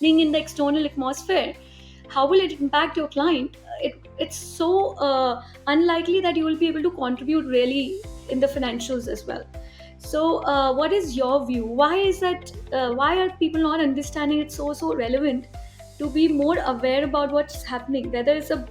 happening in the external atmosphere, how will it impact your client? It's so unlikely that you will be able to contribute really in the financials as well. So what is your view? Why is that? Why are people not understanding it so relevant to be more aware about what's happening, whether it's a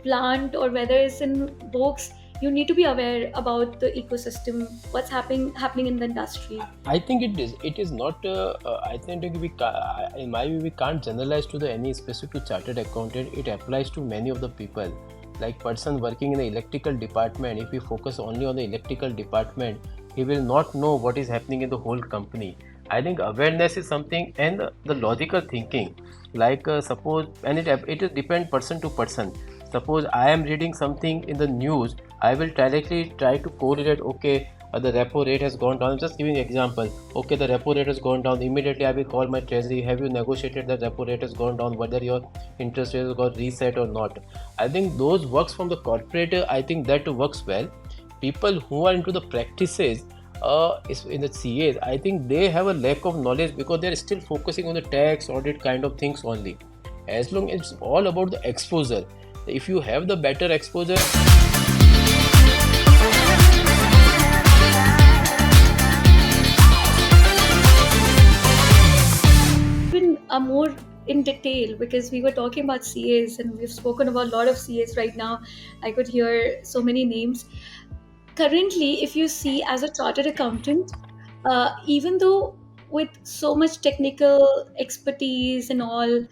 plant or whether it's in books? You need to be aware about the ecosystem, what's happening in the industry. I think it is. It is not. I think in my view, we can't generalize to the any specific chartered accountant. It applies to many of the people. Like person working in the electrical department, if we focus only on the electrical department, he will not know what is happening in the whole company. I think awareness is something, and the logical thinking. Like suppose, and it is depend person to person. Suppose I am reading something in the news, I will directly try to correlate. Okay, the repo rate has gone down. I'm just giving example. Okay, the repo rate has gone down. Immediately, I will call my treasury. Have you negotiated that repo rate has gone down? Whether your interest rate has got reset or not? I think those works from the corporate. I think that works well. People who are into the practices. In the CAs, I think they have a lack of knowledge because they're still focusing on the tax audit kind of things only. As long as it's all about the exposure, if you have the better exposure. Even more in detail, because we were talking about CAs and we've spoken about a lot of CAs right now. I could hear so many names. Currently, if you see as a chartered accountant, even though with so much technical expertise and all,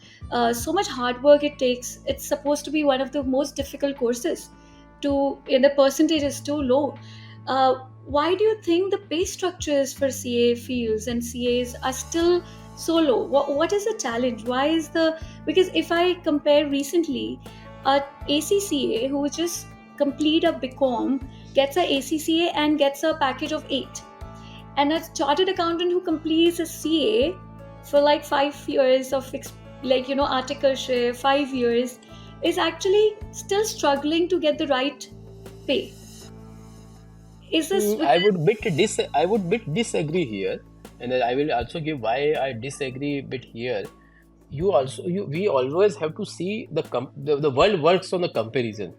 so much hard work it takes, it's supposed to be one of the most difficult courses. The percentage is too low. Why do you think the pay structures for CA fields and CAs are still so low? What is the challenge? Why is the Because if I compare recently, a ACCA who just complete a BCom gets a ACCA and gets a package of 8, and a chartered accountant who completes a CA for like 5 years of articleship, 5 years, is actually still struggling to get the right pay. Is this I would bit disagree here, and I will also give why I disagree a bit here. We always have to see the world works on the comparison.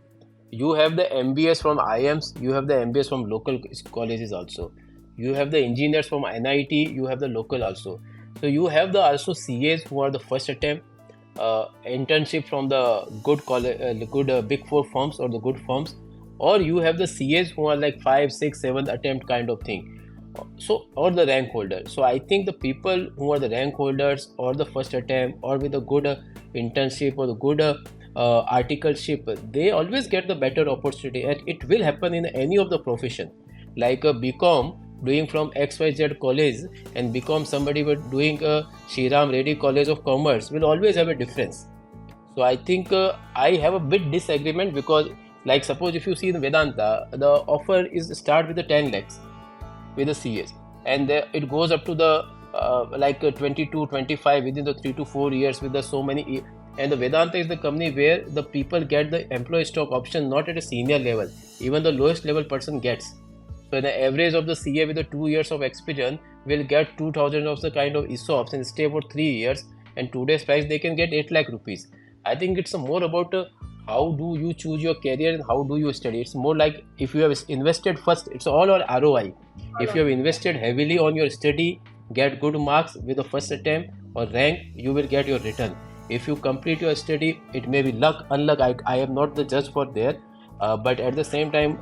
You have the MBS from IIMs, you have the MBS from local colleges also. You have the engineers from NIT, you have the local also. So you have the also CAs who are the first attempt, internship from the good big four firms or the good firms, or you have the CAs who are like 5, 6, 7 attempt kind of thing. So or the rank holder. So I think the people who are the rank holders or the first attempt or with a good internship or the good articleship, they always get the better opportunity, and it will happen in any of the profession. Like a BCom doing from XYZ college and become somebody with doing a Shriram Reddy College of Commerce will always have a difference. So I think I have a bit disagreement because, like, suppose if you see in Vedanta, the offer is start with the 10 lakhs with the CS, and it goes up to the 22, 25 within the 3 to 4 years with the so many. And the Vedanta is the company where the people get the employee stock option not at a senior level, even the lowest level person gets. So the average of the CA with the 2 years of experience will get 2000 of the kind of ESOPs and stay for 3 years. And today's price they can get 8 lakh rupees. I think it's more about how do you choose your career and how do you study. It's more like if you have invested first, it's all on ROI. If you have invested heavily on your study, get good marks with the first attempt or rank, you will get your return. If you complete your study, it may be luck, unluck. I am not the judge for there, but at the same time,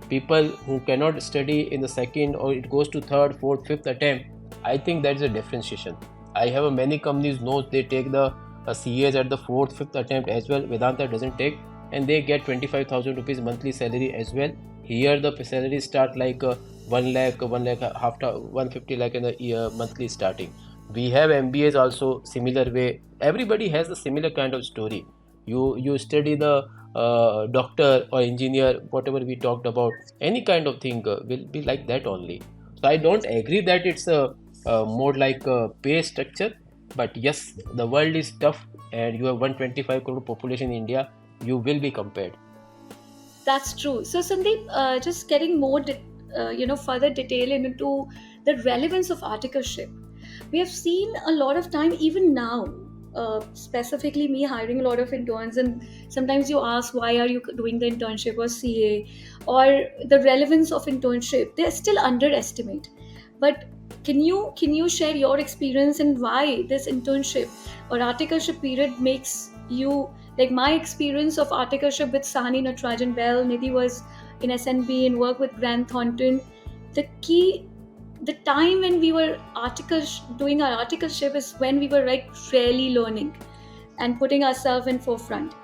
people who cannot study in the second or it goes to third, fourth, fifth attempt, I think that is a differentiation. I have many companies knows they take the CAs at the fourth, fifth attempt as well. Vedanta doesn't take, and they get 25,000 rupees monthly salary as well. Here the salary start like 1 lakh, 1 lakh, 150 lakh in a year monthly starting. We have MBAs also similar way. Everybody has a similar kind of story. You study the doctor or engineer, whatever we talked about, any kind of thing will be like that only. So I don't agree that it's a more like a pay structure, but yes, the world is tough, and you have 125 crore population in India. You will be compared. That's true. So Sandeep, just getting more further detail into the relevance of articleship, we have seen a lot of time even now. specifically me hiring a lot of interns, and sometimes you ask why are you doing the internship or CA, or the relevance of internship, they still underestimate. But can you share your experience and why this internship or articleship period makes you, like my experience of articleship with Sani Natarajan Bell, Nidhi was in SNB and worked with Grant Thornton. The key, the time when we were doing our articleship is when we were like really learning and putting ourselves in forefront,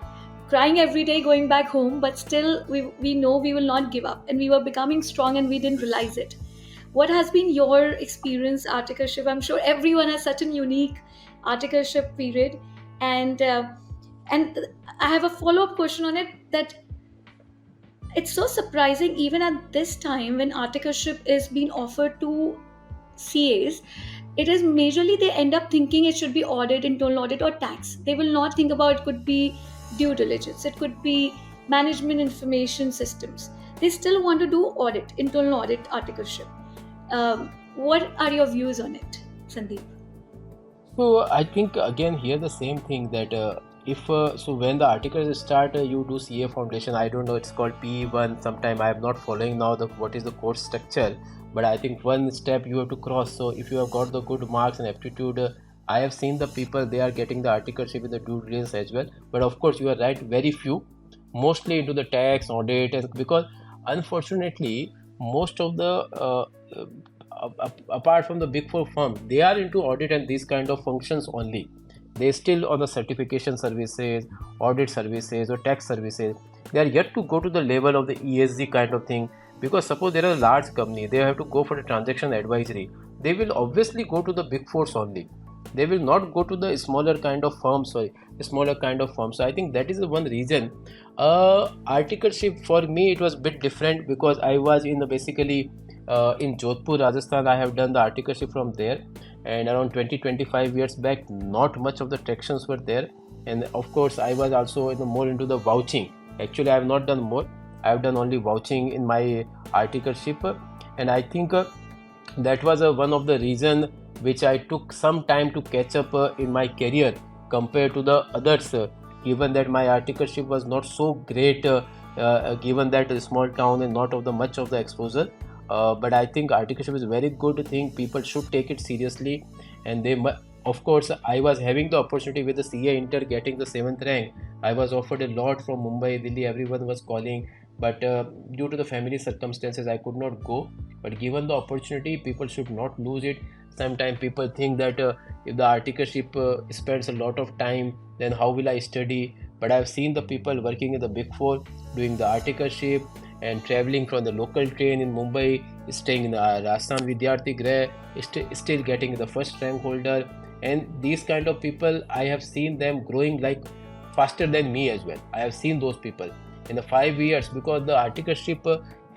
crying every day going back home, but still we know we will not give up, and we were becoming strong and we didn't realize it. What has been your experience articleship? I'm sure everyone has such a unique articleship period. And uh, and I have a follow-up question on it, that it's so surprising even at this time when articleship is being offered to CAs. It is majorly they end up thinking it should be audit, internal audit, or tax. They will not think about it could be due diligence, it could be management information systems. They still want to do audit, internal audit, articleship. What are your views on it, Sandeep? So I think again here the same thing that if so when the articles start, you do CA foundation. I don't know, it's called PE1. Sometime I am not following now the what is the course structure, but I think one step you have to cross. So if you have got the good marks and aptitude, I have seen the people they are getting the articleship with the due diligence as well. But of course you are right, very few, mostly into the tax audit, and because unfortunately most of the apart from the big four firms, they are into audit and these kind of functions only. They still on the certification services, audit services, or tax services. They are yet to go to the level of the ESG kind of thing. Because suppose there are a large company, they have to go for the transaction advisory. They will obviously go to the big fours only. They will not go to the smaller kind of firms. Sorry, smaller kind of firms. So I think that is the one reason. Articleship for me it was a bit different because I was in the basically in Jodhpur, Rajasthan. I have done the articleship from there, and around 20-25 years back, not much of the tractions were there. And of course, I was also more into the vouching. Actually, I have not done more. I have done only vouching in my articleship, and I think that was one of the reason which I took some time to catch up in my career compared to the others. Given that my articleship was not so great, given that a small town and not of the much of the exposure. But I think articleship is a very good thing. People should take it seriously, and of course, I was having the opportunity with the CA Inter getting the seventh rank. I was offered a lot from Mumbai, Delhi. Everyone was calling, but due to the family circumstances, I could not go. But given the opportunity, people should not lose it. Sometimes people think that if the articleship spends a lot of time, then how will I study? But I've seen the people working in the Big Four doing the articleship and traveling from the local train in Mumbai, staying in the Rajasthan Vidyarthi Greh, still getting the first rank holder. And these kind of people, I have seen them growing like faster than me as well. I have seen those people in the 5 years because the articleship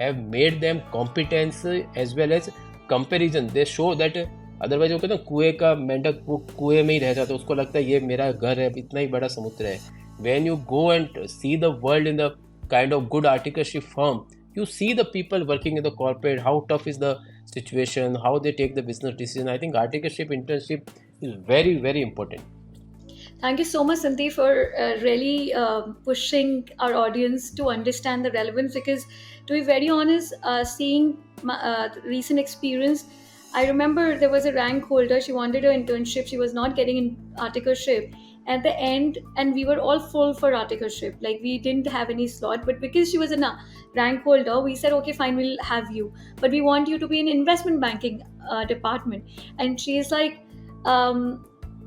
have made them competence as well as comparison. They show that otherwise वो कहते हैं कुएं का मेंढक वो कुएं में ही रह जाता है, उसको लगता है ये मेरा घर है, इतना ही बड़ा समुद्र है. When you go and see the world in the kind of good articleship firm, you see the people working in the corporate, how tough is the situation, how they take the business decision. I think articleship internship is very, very important. Thank you so much, Sandeep, for really pushing our audience to understand the relevance. Because, to be very honest, seeing my recent experience, I remember there was a rank holder. She wanted an internship. She was not getting an articleship at the end, and we were all full for articleship. Like we didn't have any slot, but because she was a rank holder, we said, okay, fine, we'll have you, but we want you to be in investment banking department. And she is like.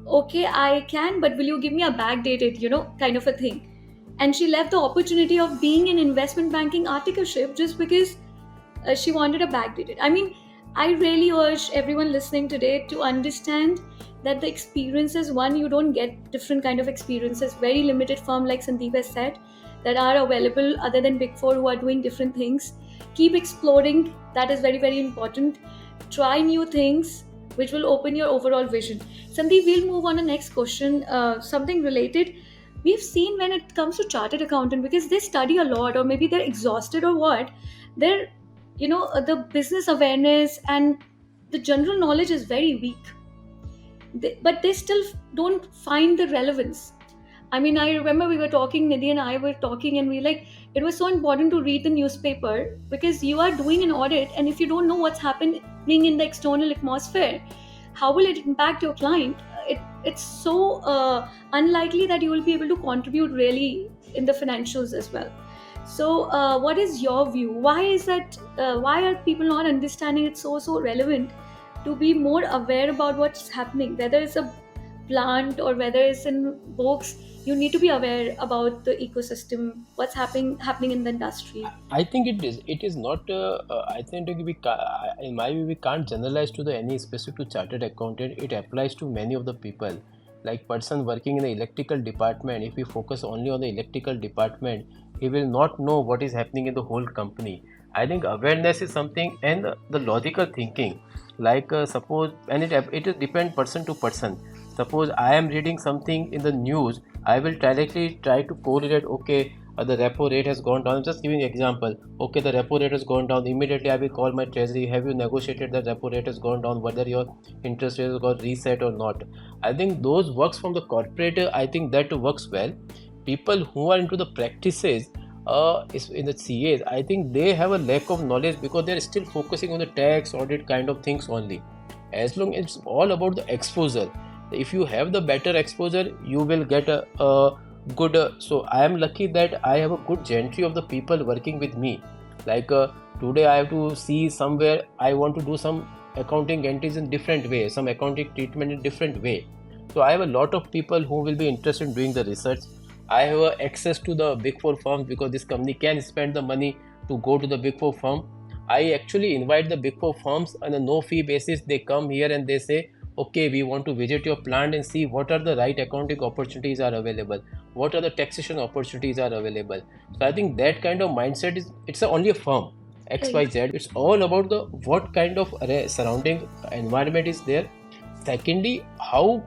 Okay, I can, but will you give me a backdated, kind of a thing? And she left the opportunity of being in investment banking articleship just because she wanted a backdated. I mean, I really urge everyone listening today to understand that the experiences, one, you don't get different kind of experiences. Very limited firm, like Sandeep has said, that are available other than Big Four who are doing different things. Keep exploring. That is very, very important. Try new things, which will open your overall vision. Sandeep, we'll move on to the next question. Something related. We've seen when it comes to chartered accountant, because they study a lot, or maybe they're exhausted or what, they're, the business awareness and the general knowledge is very weak. but they still don't find the relevance. I mean, I remember we were talking, Nidhi and I were talking, and we like, it was so important to read the newspaper because you are doing an audit, and if you don't know what's happening in the external atmosphere, how will it impact your client? It's so unlikely that you will be able to contribute really in the financials as well. So, what is your view? Why is that? Why are people not understanding it so relevant to be more aware about what's happening, whether it's a plant or whether it's in books? You need to be aware about the ecosystem, what's happening in the industry. I think it is. It is not. I think in my view, we can't generalize to the any specific to chartered accountant. It applies to many of the people. Like person working in the electrical department, if we focus only on the electrical department, he will not know what is happening in the whole company. I think awareness is something, and the logical thinking. Like suppose, and it depends person to person. Suppose I am reading something in the news, I will directly try to correlate. Okay, the repo rate has gone down. Just giving example. Okay, the repo rate has gone down. Immediately, I will call my treasury. Have you negotiated that repo rate has gone down? Whether your interest rate has got reset or not? I think those works from the corporate. I think that works well. People who are into the practices, is in the CAs. I think they have a lack of knowledge because they are still focusing on the tax audit kind of things only. As long as it's all about the exposure, if you have the better exposure, you will get a good. So I am lucky that I have a good gentry of the people working with me. Like today, I have to see somewhere. I want to do some accounting entries in different way, some accounting treatment in different way. So I have a lot of people who will be interested in doing the research. I have access to the big four firms because this company can spend the money to go to the big four firm. I actually invite the big four firms on a no fee basis. They come here and they say, okay, we want to visit your plant and see what are the right accounting opportunities are available, what are the taxation opportunities are available. So I think that kind of mindset is, it's only a firm Right. XYZ. It's all about the what kind of surrounding environment is there. Secondly, how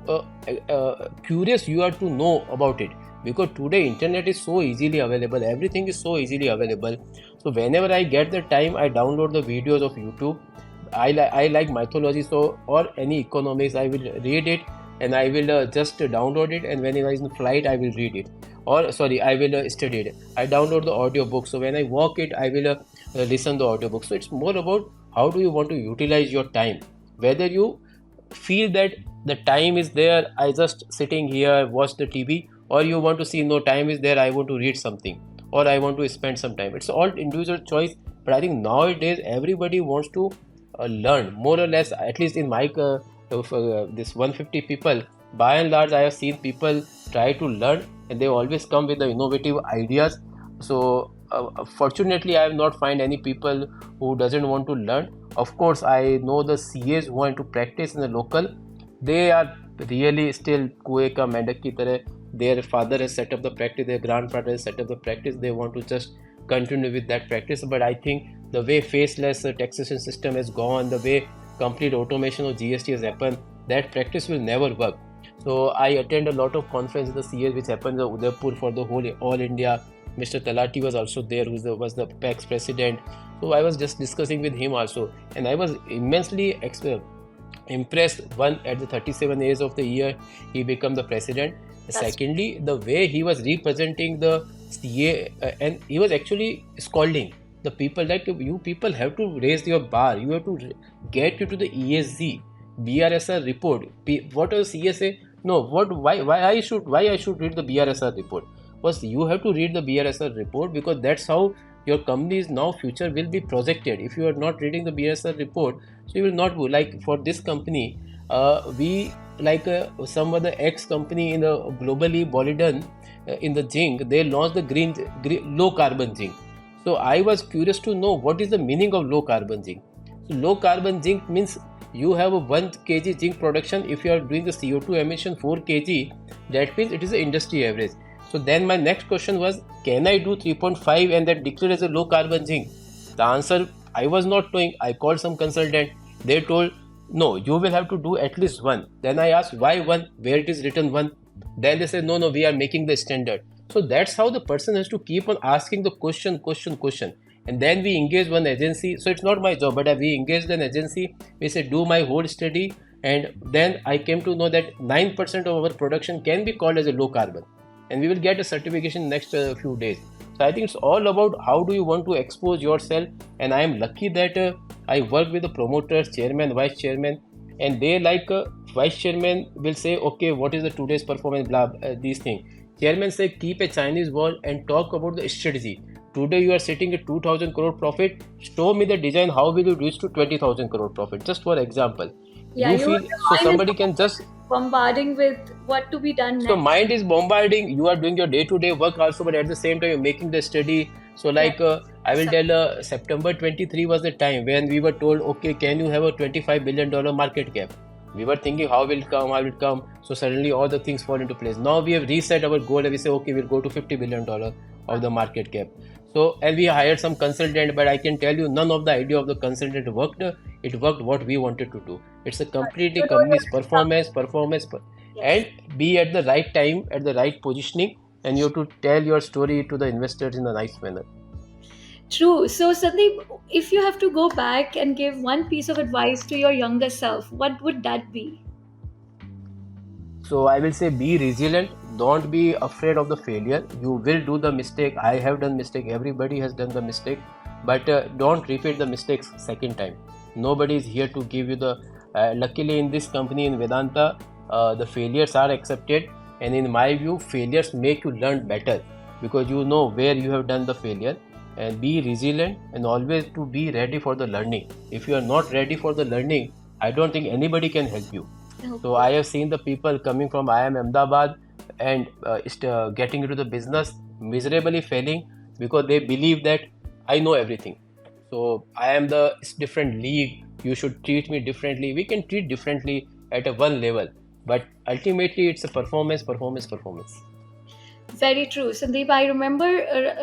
curious you are to know about it, because today internet is so easily available, everything is so easily available. So whenever I get the time, I download the videos of YouTube. I like mythology, so or any economics, I will read it, and I will just download it, and when I is in flight, I will read it, or sorry, I will study it. I download the audio book, so when I walk it, I will listen the audio book. So it's more about how do you want to utilize your time, whether you feel that the time is there, I just sitting here watch the TV, or you want to see no time is there, I want to read something, or I want to spend some time. It's all individual choice. But I think nowadays everybody wants to learn more or less, at least in my this 150 people, by and large I have seen people try to learn, and they always come with the innovative ideas. So fortunately I have not find any people who doesn't want to learn. Of course I know the CAs who want to practice in the local, they are really still कुएं का मेंढक की तरह. Their father has set up the practice, their grandfather has set up the practice, they want to just continue with that practice. But I think the way faceless taxation system has gone, the way complete automation of GST has happened, that practice will never work. So I attend a lot of conferences, the CAs which happens in Udaipur for the whole all India. Mr. Talati was also there, who was the PAX president. So I was just discussing with him also, and I was immensely impressed. One, at the 37 years of the year, he became the president. That's Secondly, the way he was representing the CA, and he was actually scolding the people that you people have to raise your bar, you have to get into the ESG, BRSR report. What does CA say? No, what? Why I should read the BRSR report? Was you have to read the BRSR report, because that's how your company's now future will be projected. If you are not reading the BRSR report, so you will not go. Like for this company, we like some other X company in the globally Boliden, in the zinc, they launched the green low carbon zinc. So I was curious to know what is the meaning of low carbon zinc. So low carbon zinc means you have a 1 kg zinc production. If you are doing the CO2 emission 4 kg, that means it is the industry average. So then my next question was, can I do 3.5 and that declared as a low carbon zinc? The answer I was not knowing. I called some consultant. They told, no, you will have to do at least one. Then I asked why one, where it is written one. Then they said, no, we are making the standard. So that's how the person has to keep on asking the question. And then we engage one agency. So it's not my job, but we engaged an agency. We said, do my whole study And then I came to know that 9% of our production can be called as a low carbon, and we will get a certification next few days. So I think it's all about how do you want to expose yourself. And I am lucky that I work with the promoters, chairman, vice chairman, and they like vice chairman will say, okay, what is the today's performance, blah, these things. Chairman say, keep a Chinese wall and talk about the strategy. Today you are sitting at 2000 crore profit. Show me the design. How will you reach to 20,000 crore profit? Just for example, Yeah, you your feel so mind is somebody can just bombarding with what to be done so next. mind is bombarding. You are doing your day-to-day work also, but at the same time you're making the study. So Yeah. like I will tell September 23 was the time when we were told, okay, can you have a $25 billion market cap? We were thinking how will it come, how will it come. So suddenly all the things fall into place. Now we have reset our goal and we say, okay, we'll go to $50 billion of the market cap. So and we hired some consultant, but I can tell you none of the idea of the consultant worked. It worked what we wanted to do. It's a completely You know your company's stuff. performance, Yes. and be at the right time, at the right positioning, and you have to tell your story to the investors in a nice manner. True. So, Sandeep, if you have to go back and give one piece of advice to your younger self, what would that be? So I will say be resilient. Don't be afraid of the failure. You will do the mistake. I have done mistake. Everybody has done the mistake, but don't repeat the mistakes second time. Nobody is here to give you the. Luckily, in this company in Vedanta, the failures are accepted, and in my view, failures make you learn better because you know where you have done the failure. And be resilient and always to be ready for the learning. If you are not ready for the learning, I don't think anybody can help you. So Okay. I have seen the people coming from IIM Ahmedabad and getting into the business miserably failing because they believe that I know everything. So I am the it's different league. You should treat me differently. We can treat differently at a one level, but ultimately it's a performance, performance, performance. Very true, Sandeep. I remember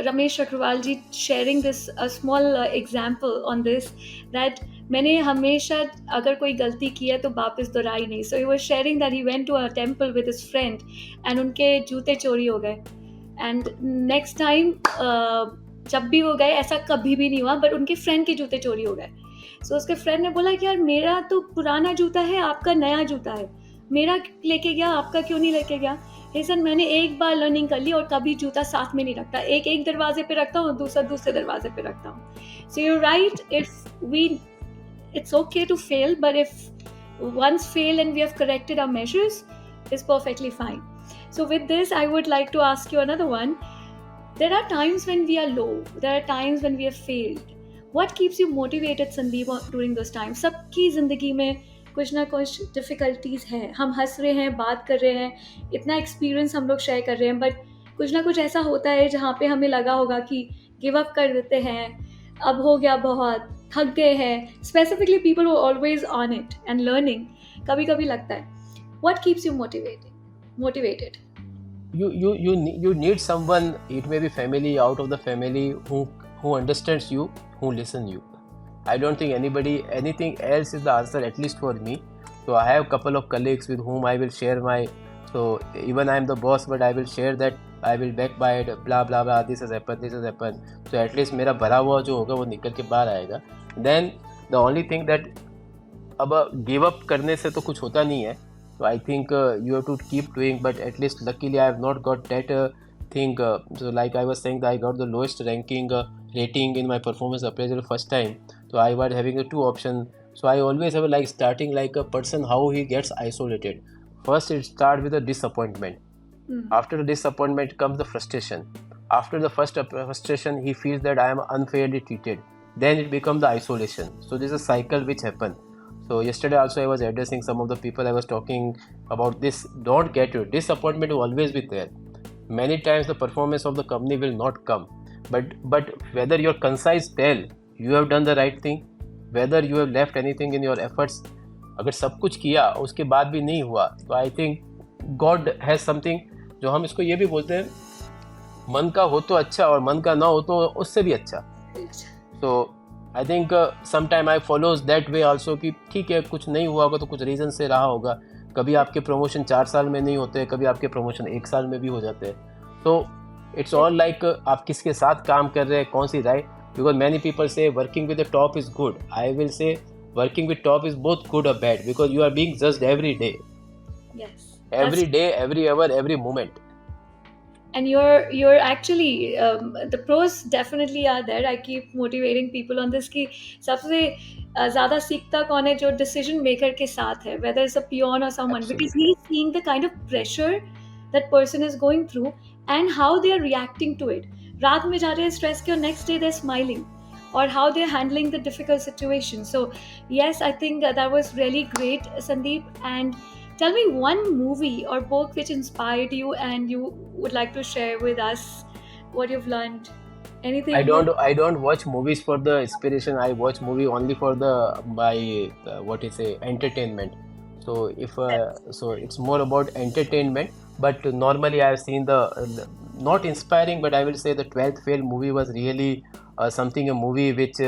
Ramesh Agrawal ji sharing this a small example on this that मैंने हमेशा अगर कोई गलती की है तो वापस दोहराई नहीं. So he was sharing that he went to a temple with his friend and उनके जूते चोरी हो गए. And next time जब भी वो गए ऐसा कभी भी नहीं हुआ बट उनके फ्रेंड के जूते चोरी हो गए. So उसके फ्रेंड ने बोला कि यार मेरा तो पुराना जूता है आपका नया जूता है मेरा लेके गया आपका क्यों नहीं लेके गया. हे सर मैंने एक बार लर्निंग कर ली और कभी जूता साथ में नहीं रखता एक एक दरवाजे पे रखता हूँ दूसरा दूसरे दरवाजे पे रखता हूँ. So you right if we it's okay to fail but if once fail and we have corrected our measures is perfectly fine. So with this I would like to ask you another one. There are times when we are low, there are times when we have failed. What keeps you motivated, Sandeep, during those times? सबकी जिंदगी में कुछ ना कुछ difficulties है. हम हंस रहे हैं बात कर रहे हैं इतना एक्सपीरियंस हम लोग शेयर कर रहे हैं बट कुछ ना कुछ ऐसा होता है जहाँ पे हमें लगा होगा कि गिव अप कर देते हैं अब हो गया बहुत थक गए हैं. स्पेसिफिकली पीपल वो always on it and learning कभी कभी लगता है. What keeps you motivated? You need someone. It may be family, out of the family, who understands you, who listen you. I don't think anything else is the answer, at least for me. So I have a couple of colleagues with whom I will share my. So even I am the boss, but I will share that I will back by it, blah blah blah. This has happened, this has happened. So at least मेरा भरा हुआ जो होगा वो निकल के बाहर आएगा. Then the only thing that अब गिव अप करने से तो कुछ होता नहीं है. So I think you have to keep doing, but at least luckily I have not got that thing. So like I was saying that I got the lowest ranking rating in my performance appraisal first time. So I was having the two options. So I always have like starting like a person how he gets isolated. First it starts with a disappointment. After the disappointment comes the frustration. After the first frustration he feels that I am unfairly treated. Then it becomes the isolation. So this is a cycle which happens. So yesterday also I was addressing some of the people I was talking about this. Don't get your disappointment will always be there. Many times the performance of the company will not come. But whether your concise tell you have done the right thing, whether you have left anything in your efforts, अगर सब कुछ किया उसके बाद भी नहीं हुआ तो I think God has something. जो हम इसको ये भी बोलते हैं मन का हो तो अच्छा और मन का ना हो तो उससे भी अच्छा. तो I think sometime I follows that way also कि ठीक है कुछ नहीं हुआ होगा तो कुछ रीज़न से रहा होगा. कभी आपके प्रमोशन 4 साल में नहीं होते, कभी आपके प्रमोशन 1 साल में भी हो जाते हैं. तो इट्स ऑल लाइक आप किसके साथ काम कर रहे हैं, कौन सी राय. बिकॉज मैनी पीपल से working with the top is good. I will say working with top is both good or bad because you are being judged Yes, that's every hour, every moment. and you're actually the pros definitely are there. I keep motivating people on this कि सबसे ज़्यादा सीखता कौन है जो decision maker के साथ है, whether it's a peon or someone, because Absolutely. he's seeing the kind of pressure that person is going through and how they are reacting to it. रात में जा रहे हैं stress के और next day they're smiling, or how they're handling the difficult situation. So yes, I think that was really great, Sandeep. And tell me one movie or book which inspired you and you would like to share with us what you've learned. Anything good? I don't watch movies for the inspiration. I watch movie only for the my what is say entertainment. So if so it's more about entertainment. But normally I have seen the not inspiring, but I will say the 12th fail movie was really something a movie which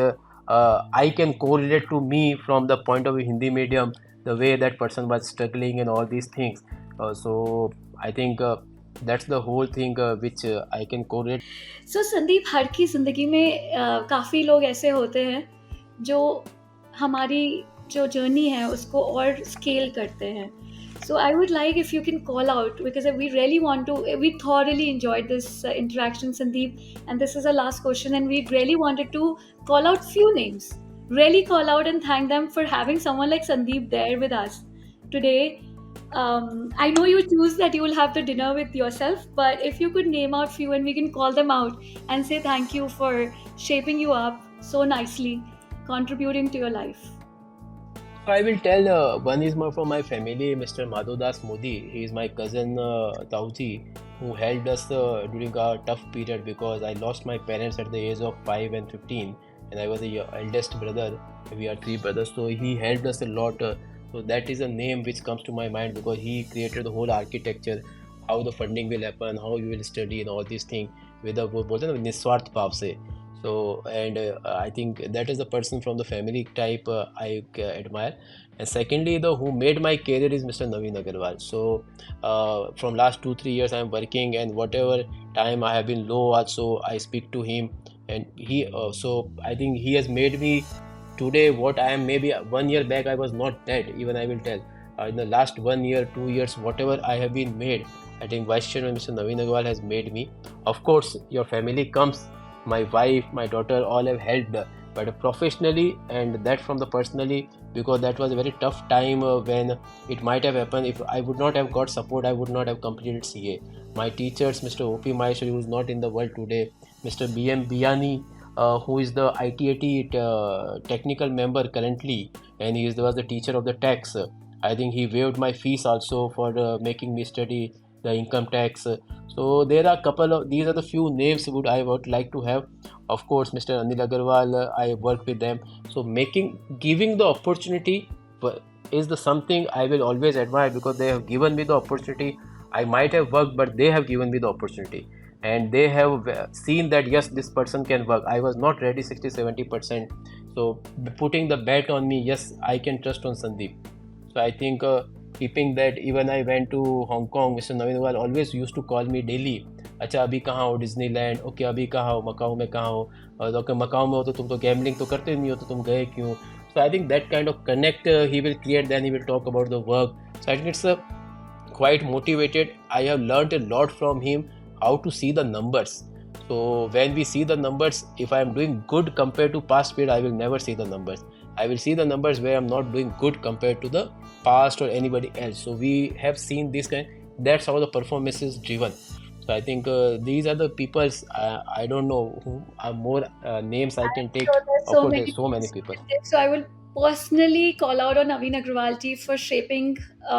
I can correlate to me from the point of view Hindi medium, the way that person was struggling and all these things. So I think that's the whole thing which I can correlate. सो संदीप, हर की ज़िंदगी में काफ़ी लोग ऐसे होते हैं जो हमारी जो जर्नी है उसको और स्केल करते हैं. So I would like if you can call out, because we really want to, we thoroughly enjoyed this interaction, Sandeep, and this is our last question, and we really wanted to call out few names, really call out and thank them for having someone like Sandeep there with us today. I know you choose that you will have the dinner with yourself, but if you could name out few and we can call them out and say thank you for shaping you up so nicely, contributing to your life. I will tell one is more from my family, Mr. Madhodas Modi. He is my cousin Tauji, who helped us during our tough period because I lost my parents at the age of 5 and 15, and I was the eldest brother. We are three brothers, so he helped us a lot. So that is a name which comes to my mind because he created the whole architecture, how the funding will happen, how you will study, and all these things with the वो बोलते हैं ना निस्वार्थ भाव से. So and I think that is the person from the family type I admire. And secondly, the who made my career is Mr. Naveen Agarwal. So from last 2 3 years I am working, and whatever time I have been low also I speak to him, and he so I think he has made me today what I am. Maybe 1 year back I was not that, even I will tell. In the last 1 year 2 years whatever I have been made, I think Vice Chairman Mr. Naveen Agarwal has made me. Of course your family comes, my wife, my daughter, all have helped, but professionally and that from the personally, because that was a very tough time when it might have happened. If I would not have got support, I would not have completed CA. My teachers, Mr. OP Maheshwari, who is not in the world today, Mr. BM Biani, who is the ITAT technical member currently, and he was the teacher of the tax. I think he waived my fees also for making me study the income tax. So there are a couple of these are the few names would I would like to have. Of course, Mr. Anil Agarwal, I work with them. So giving the opportunity is the something I will always admire because they have given me the opportunity. I might have worked, but they have given me the opportunity, and they have seen that yes, this person can work. I was not ready 60 70%. So putting the bet on me, yes, I can trust on Sandeep. So I think keeping that, even I went to Hong Kong, Mr. Naveen Agarwal always used to call me daily. अच्छा अभी कहाँ हो Disneyland, okay अभी कहाँ हो मकाऊ में कहाँ हो, और अगर मकाऊ में हो तो तुम तो गैम्बलिंग तो करते नहीं हो तो तुम गए क्यों. So I think that kind of connect he will create, then he will talk about the work. So I think it's quite motivated. I have learned a lot from him how to see the numbers. So when we see the numbers, if I am doing good compared to past period, I will never see the numbers. I will see the numbers where I'm not doing good compared to the past or anybody else. So we have seen this kind. That's how the performance is driven. So I think these are the people's. I don't know who are more names I can take. So there's Of so course, many there's so many things people. to give. So I will personally call out on Naveen Agrawal ji for shaping,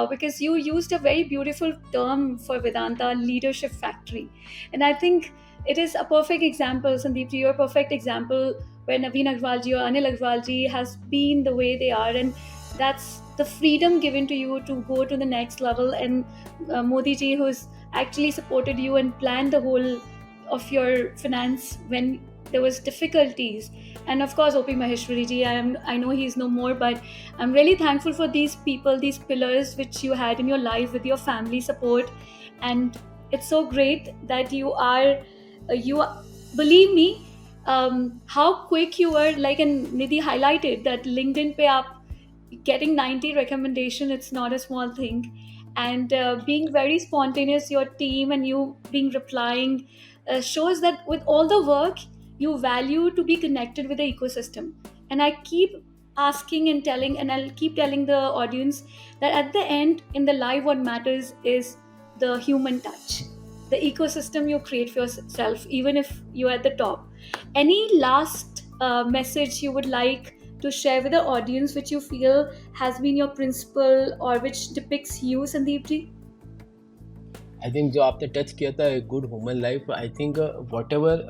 because you used a very beautiful term for Vedanta, leadership factory. And I think it is a perfect example, Sandeep ji, you're a perfect example where Naveen Agrawal ji or Anil Agrawal ji has been the way they are. And that's the freedom given to you to go to the next level. And Modi ji, who's actually supported you and planned the whole of your finance when there was difficulties. And of course OP Maheshwari ji, I know he's no more, but I'm really thankful for these people, these pillars which you had in your life with your family support. And it's so great that you believe me, how quick you were, like, and Nidhi highlighted that LinkedIn pe aap getting 90 recommendation, it's not a small thing. And being very spontaneous, your team and you being replying shows that with all the work, you value to be connected with the ecosystem. And I keep asking and telling, and I'll keep telling the audience that at the end in the life, what matters is the human touch, the ecosystem you create for yourself, even if you're at the top. Any last message you would like to share with the audience, which you feel has been your principle or which depicts you, Sandeep ji? I think जो आपने touch किया था good human life, I think whatever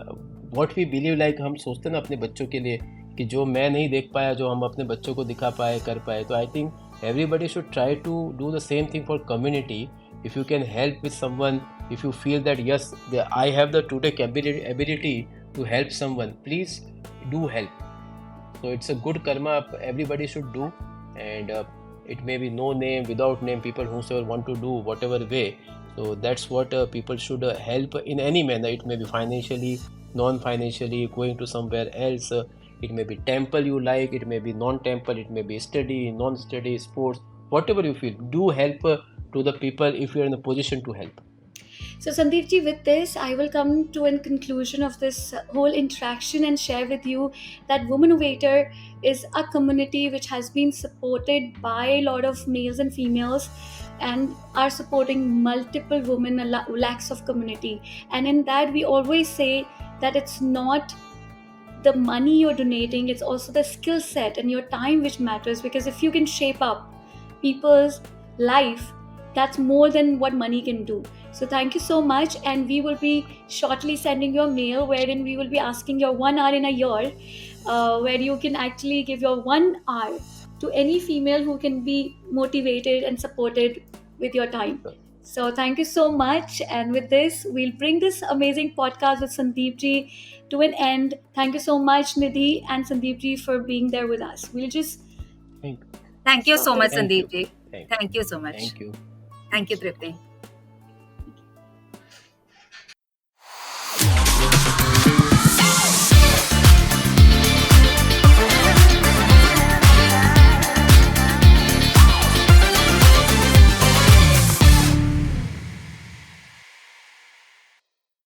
what we believe, like हम सोचते हैं ना अपने बच्चों के लिए कि जो मैं नहीं देख पाया जो हम अपने बच्चों को दिखा पाए कर पाए, तो I think everybody should try to do the same thing for community. If you can help with someone, if you feel that yes I have the to take ability to help someone, please do help. So it's a good karma everybody should do, and it may be no name, without name, people whosoever want to do whatever way. So that's what people should help in any manner. It may be financially, non-financially, going to somewhere else. It may be temple you like, it may be non-temple, it may be study, non-study, sports, whatever you feel. Do help to the people if you are in a position to help. So, Sandeep ji, with this, I will come to a conclusion of this whole interaction and share with you that Womanovator is a community which has been supported by a lot of males and females and are supporting multiple women, lakhs of community. And in that, we always say that it's not the money you're donating, it's also the skill set and your time which matters, because if you can shape up people's life, that's more than what money can do. So thank you so much, and we will be shortly sending you a mail wherein we will be asking your 1 hour in a year, where you can actually give your 1 hour to any female who can be motivated and supported with your time. So thank you so much, and with this, we'll bring this amazing podcast with Sandeep ji to an end. Thank you so much, Nidhi and Sandeep ji, for being there with us. We'll just Thank, Thank you so stop much, it. thank you. Sandeep ji. Thank, Thank you so much. thank you. Thank you, Tripti.